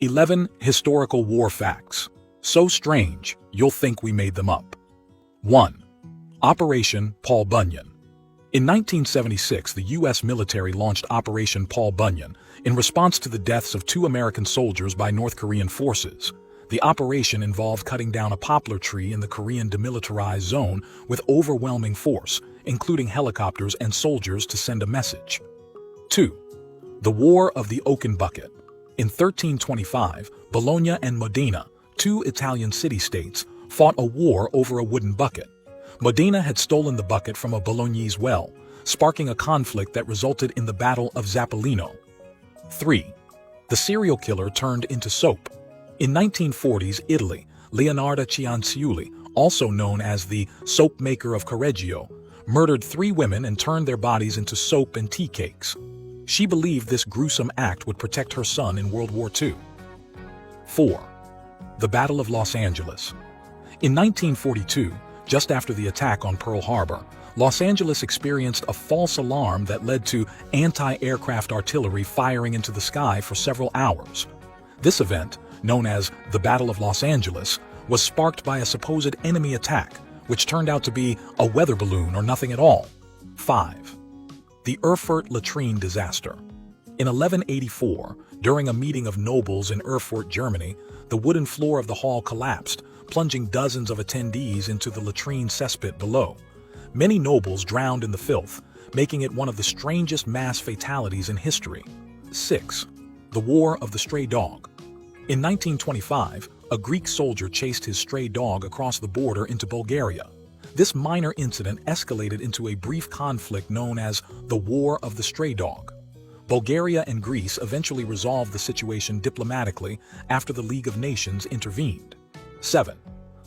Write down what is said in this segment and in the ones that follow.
11 Historical War Facts. So strange, you'll think we made them up. 1. Operation Paul Bunyan. In 1976, the U.S. military launched Operation Paul Bunyan in response to the deaths of 2 American soldiers by North Korean forces. The operation involved cutting down a poplar tree in the Korean demilitarized zone with overwhelming force, including helicopters and soldiers to send a message. 2. The War of the Oaken Bucket. In 1325, Bologna and Modena, 2 Italian city-states, fought a war over a wooden bucket. Modena had stolen the bucket from a Bolognese well, sparking a conflict that resulted in the Battle of Zappolino. 3. The serial killer turned into soap. In 1940s Italy, Leonarda Cianciulli, also known as the soap maker of Correggio, murdered 3 women and turned their bodies into soap and tea cakes. She believed this gruesome act would protect her son in World War II. 4. The Battle of Los Angeles. In 1942, just after the attack on Pearl Harbor, Los Angeles experienced a false alarm that led to anti-aircraft artillery firing into the sky for several hours. This event, known as the Battle of Los Angeles, was sparked by a supposed enemy attack, which turned out to be a weather balloon or nothing at all. 5. The Erfurt latrine disaster. In 1184, during a meeting of nobles in Erfurt, Germany, the wooden floor of the hall collapsed, plunging dozens of attendees into the latrine cesspit below. Many nobles drowned in the filth, making it one of the strangest mass fatalities in history. 6. The War of the Stray Dog. In 1925, a Greek soldier chased his stray dog across the border into Bulgaria. This minor incident escalated into a brief conflict known as the War of the Stray Dog. Bulgaria and Greece eventually resolved the situation diplomatically after the League of Nations intervened. 7.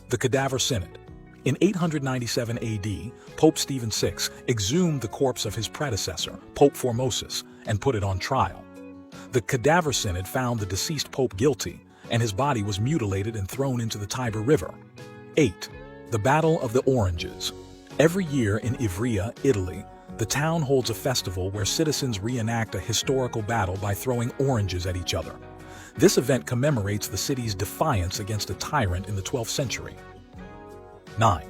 The Cadaver Synod. In 897 AD, Pope Stephen VI exhumed the corpse of his predecessor, Pope Formosus, and put it on trial. The Cadaver Synod found the deceased pope guilty, and his body was mutilated and thrown into the Tiber River. 8. The Battle of the Oranges. Every year in Ivrea, Italy, the town holds a festival where citizens reenact a historical battle by throwing oranges at each other. This event commemorates the city's defiance against a tyrant in the 12th century. 9.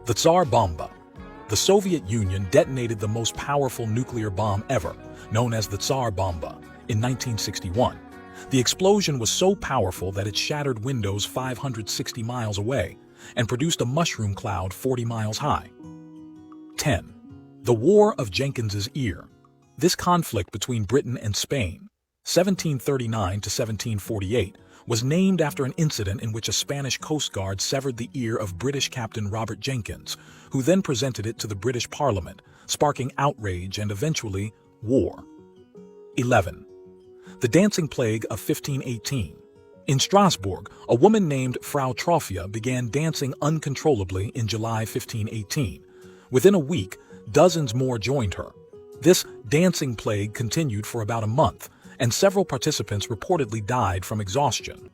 The Tsar Bomba. The Soviet Union detonated the most powerful nuclear bomb ever, known as the Tsar Bomba, in 1961. The explosion was so powerful that it shattered windows 560 miles away and produced a mushroom cloud 40 miles high. 10. The War of Jenkins's Ear. This conflict between Britain and Spain, 1739 to 1748, was named after an incident in which a Spanish coast guard severed the ear of British Captain Robert Jenkins, who then presented it to the British Parliament, sparking outrage and eventually war. 11. The Dancing Plague of 1518. In Strasbourg, a woman named Frau Troffea began dancing uncontrollably in July 1518. Within a week, dozens more joined her. This dancing plague continued for about a month, and several participants reportedly died from exhaustion.